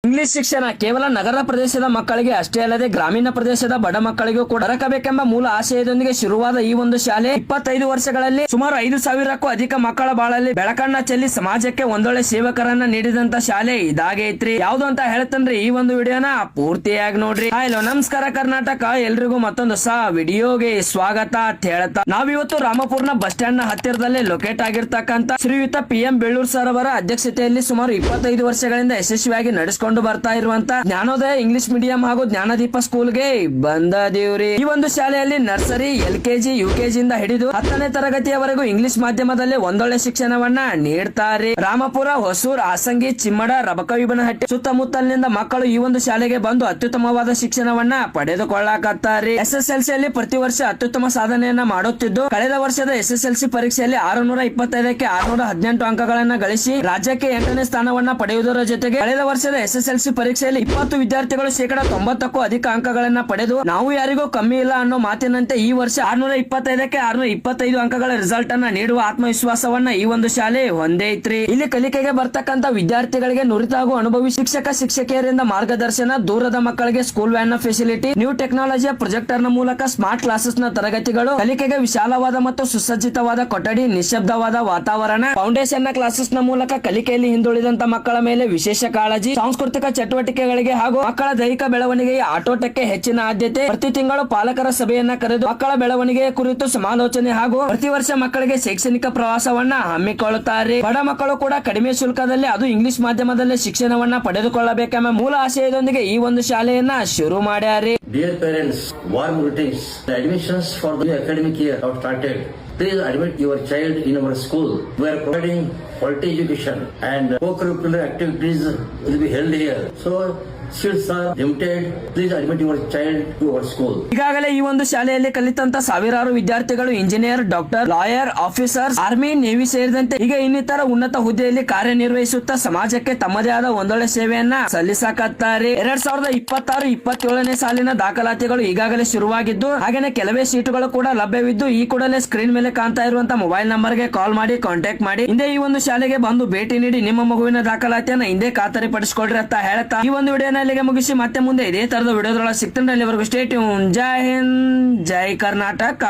English ಶಿಕ್ಷಣ ಕೇವಲ ನಗರ ಪ್ರದೇಶದ ಮಕ್ಕಳಿಗೆ ಅಷ್ಟೇ ಅಲ್ಲದೆ ಗ್ರಾಮೀಣ ಪ್ರದೇಶದ ಬಡ ಮಕ್ಕಳಿಗೂ ಕೂಡ ದೊರಕಬೇಕೆಂಬ ಮೂಲ ಆಶಯದೊಂದಿಗೆ ಶುರುವಾದ ಈ ಒಂದು ಶಾಲೆ 25 ವರ್ಷಗಳಲ್ಲಿ ಸುಮಾರು 5,000ಕ್ಕೂ ಅಧಿಕ ಮಕ್ಕಳ ಬಾಳಲ್ಲಿ ಬೆಳಕನ್ನ ಚೆಲ್ಲಿ ಸಮಾಜಕ್ಕೆ ಒಂದೊಳ್ಳೆ ಸೇವಕರನ್ನ ನೀಡಿದಂತ ಶಾಲೆ ಇದಾಗೈತ್ರಿ. ಯಾವ್ದು ಅಂತ ಹೇಳ್ತನ್ರಿ ಈ ಒಂದು ವಿಡಿಯೋನ ಪೂರ್ತಿಯಾಗಿ ನೋಡ್ರಿ. ಹಲೋ ನಮಸ್ಕಾರ ಕರ್ನಾಟಕ, ಎಲ್ರಿಗೂ ಮತ್ತೊಂದು ಹೊಸ ವಿಡಿಯೋಗೆ ಸ್ವಾಗತ ಅಂತ ಹೇಳ್ತಾ ನಾವಿವತ್ತು ರಾಮಪುರ್ನ ಬಸ್ ಸ್ಟ್ಯಾಂಡ್ ನ ಹತ್ತಿರದಲ್ಲೇ ಲೊಕೇಟ್ ಆಗಿರ್ತಕ್ಕಂತ ಶ್ರೀಯುತ PM ಬೆಳ್ಳೂರ್ ಸರ್ ಅವರ ಅಧ್ಯಕ್ಷತೆಯಲ್ಲಿ ಸುಮಾರು 25 ವರ್ಷಗಳಿಂದ ಯಶಸ್ವಿಯಾಗಿ ನಡೆಸಿಕೊಂಡು ಬರ್ತಾ ಇರುವಂತ ಜ್ಞಾನೋದಯ ಇಂಗ್ಲಿಷ್ ಮೀಡಿಯಂ ಹಾಗೂ ಜ್ಞಾನದೀಪ ಸ್ಕೂಲ್ಗೆ ಬಂದದೇವ್ರಿ. ಈ ಒಂದು ಶಾಲೆಯಲ್ಲಿ ನರ್ಸರಿ, LKG, UKG ಇಂದ ಹಿಡಿದು 10ನೇ ತರಗತಿಯವರೆಗೂ ಇಂಗ್ಲಿಷ್ ಮಾಧ್ಯಮದಲ್ಲಿ ಒಂದೊಳ್ಳೆ ಶಿಕ್ಷಣವನ್ನ ನೀಡ್ತಾರೆ. ರಾಮಪುರ, ಹೊಸೂರ್, ಆಸಂಗಿ, ಚಿಮ್ಮಡ, ರಬಕವಿಬನಹಟ್ಟಿ ಸುತ್ತಮುತ್ತಲಿನಿಂದ ಮಕ್ಕಳು ಈ ಒಂದು ಶಾಲೆಗೆ ಬಂದು ಅತ್ಯುತ್ತಮವಾದ ಶಿಕ್ಷಣವನ್ನ ಪಡೆದುಕೊಳ್ಳಾಕತ್ತಾರೆ. SSLC ಯಲ್ಲಿ ಪ್ರತಿ ವರ್ಷ ಅತ್ಯುತ್ತಮ ಸಾಧನೆಯನ್ನ ಮಾಡುತ್ತಿದ್ದು ಕಳೆದ ವರ್ಷದ SSLC ಪರೀಕ್ಷೆಯಲ್ಲಿ 625ಕ್ಕೆ 618 ಅಂಕಗಳನ್ನ ಗಳಿಸಿ ರಾಜ್ಯಕ್ಕೆ 8ನೇ ಸ್ಥಾನವನ್ನ ಪಡೆಯುವುದರ ಜೊತೆಗೆ ಕಳೆದ ವರ್ಷದ SSLC ಪರೀಕ್ಷೆಯಲ್ಲಿ 20 ವಿದ್ಯಾರ್ಥಿಗಳು 90%ಕ್ಕೂ ಅಧಿಕ ಅಂಕಗಳನ್ನ ಪಡೆದು ನಾವು ಯಾರಿಗೂ ಕಮ್ಮಿ ಇಲ್ಲ ಅನ್ನೋ ಮಾತಿನಂತೆ ಈ ವರ್ಷ 625ಕ್ಕೆ 625 ಅಂಕಗಳ ರಿಸಲ್ಟ್ ಅನ್ನ ನೀಡುವ ಆತ್ಮವಿಶ್ವಾಸವನ್ನ ಈ ಒಂದು ಶಾಲೆ ಹೊಂದೈತ್ರಿ. ಇಲ್ಲಿ ಕಲಿಕೆಗೆ ಬರ್ತಕ್ಕಂತ ವಿದ್ಯಾರ್ಥಿಗಳಿಗೆ ನುರಿತ ಹಾಗೂ ಅನುಭವಿ ಶಿಕ್ಷಕಿಯರಿಂದ ಮಾರ್ಗದರ್ಶನ, ದೂರದ ಮಕ್ಕಳಿಗೆ ಸ್ಕೂಲ್ ವ್ಯಾನ್ ನ ಫೆಸಿಲಿಟಿ, ನ್ಯೂ ಟೆಕ್ನಾಲಜಿಯ ಪ್ರೊಜೆಕ್ಟರ್ ನ ಮೂಲಕ ಸ್ಮಾರ್ಟ್ ಕ್ಲಾಸಸ್ ನ ತರಗತಿಗಳು, ಕಲಿಕೆಗೆ ವಿಶಾಲವಾದ ಮತ್ತು ಸುಸಜ್ಜಿತವಾದ ಕೊಠಡಿ, ನಿಶ್ಶಬ್ದವಾದ ವಾತಾವರಣ, ಫೌಂಡೇಶನ್ ನ ಕ್ಲಾಸಸ್ ನ ಮೂಲಕ ಕಲಿಕೆಯಲ್ಲಿ ಹಿಂದುಳಿದಂತ ಮಕ್ಕಳ ಮೇಲೆ ವಿಶೇಷ ಕಾಳಜಿ, ಸಾಂಸ್ಕೃತಿಕ ಚಟುವಟಿಕೆಗಳಿಗೆ ಹಾಗೂ ಮಕ್ಕಳ ದೈಹಿಕ ಬೆಳವಣಿಗೆಯ ಆಟೋಟಕ್ಕೆ ಹೆಚ್ಚಿನ ಆದ್ಯತೆ, ಪ್ರತಿ ತಿಂಗಳು ಪಾಲಕರ ಸಭೆಯನ್ನ ಕರೆದು ಮಕ್ಕಳ ಬೆಳವಣಿಗೆಯ ಕುರಿತು ಸಮಾಲೋಚನೆ ಹಾಗೂ ಪ್ರತಿ ವರ್ಷ ಮಕ್ಕಳಿಗೆ ಶೈಕ್ಷಣಿಕ ಪ್ರವಾಸವನ್ನ ಹಮ್ಮಿಕೊಳ್ಳುತ್ತಾರೆ. ಬಡ ಮಕ್ಕಳು ಕೂಡ ಕಡಿಮೆ ಶುಲ್ಕದಲ್ಲಿ ಅದು ಇಂಗ್ಲಿಷ್ ಮಾಧ್ಯಮದಲ್ಲಿ ಶಿಕ್ಷಣವನ್ನ ಪಡೆದುಕೊಳ್ಳಬೇಕೆಂಬ ಮೂಲ ಆಶಯದೊಂದಿಗೆ ಈ ಒಂದು ಶಾಲೆಯನ್ನ ಶುರು ಮಾಡ್ಯಾರೆ. Dear parents, warm greetings. The admissions for the academic year have started. Please admit your child in our school. We are providing quality education and co-curricular activities will be held here. So, seats are limited. Please admit your child to our school. ಈಗಾಗಲೇ ಈ ಒಂದು ಶಾಲೆಯಲ್ಲಿ ಕಲಿತಂತ ಸಾವಿರಾರು ವಿದ್ಯಾರ್ಥಿಗಳು engineer, doctor, lawyer, officers, army, navy ಸೇರಿದಂತೆ ಈಗ ಇನ್ನಿತರ ಉನ್ನತ ಹುದ್ದೆಯಲ್ಲಿ ಕಾರ್ಯನಿರ್ವಹಿಸುತ್ತಾ ಸಮಾಜಕ್ಕೆ ತಮ್ಮದೇ ಆದ ಒಂದೊಳ್ಳೆ ಸೇವೆಯನ್ನ ಸಲ್ಲಿಸಕತ್ತಾರೆ. 2026-27ನೇ ಸಾಲಿನ ದಾಖಲಾತಿಗಳು ಈಗಾಗಲೇ ಶುರುವಾಗಿದ್ದು ಹಾಗೇನೆ ಕೆಲವೇ ಸೀಟುಗಳು ಕೂಡ ಲಭ್ಯವಿದ್ದು ಈ ಕೂಡಲೇ ಸ್ಕ್ರೀನ್ ಮೇಲೆ ಕಾಣ್ತಾ ಇರುವಂತಹ ಮೊಬೈಲ್ ನಂಬರ್ಗೆ ಕಾಲ್ ಮಾಡಿ ಕಾಂಟ್ಯಾಕ್ಟ್ ಮಾಡಿ ಹಿಂದೆ ಈ ಒಂದು ಶಾಲೆಗೆ ಬಂದು ಭೇಟಿ ನೀಡಿ ನಿಮ್ಮ ಮಗುವಿನ ದಾಖಲಾತಿಯನ್ನ ಹಿಂದೆ ಖಾತರಿ ಪಡಿಸಿಕೊಳ್ಳ್ರಿ ಅಂತ ಹೇಳ್ತಾ ಈ ಒಂದು ವಿಡಿಯೋನ ಇಲ್ಲಿಗೆ ಮುಗಿಸಿ ಮತ್ತೆ ಮುಂದೆ ಇದೇ ತರದ ವಿಡಿಯೋದೊಳಗೆ ಸಿಗ್ತಾನೆ. ಅಲ್ಲಿವರೆಗೂ ಸ್ಟೇ ಟ್ಯೂನ್. ಜೈ ಹಿಂದ್, ಜೈ ಕರ್ನಾಟಕ.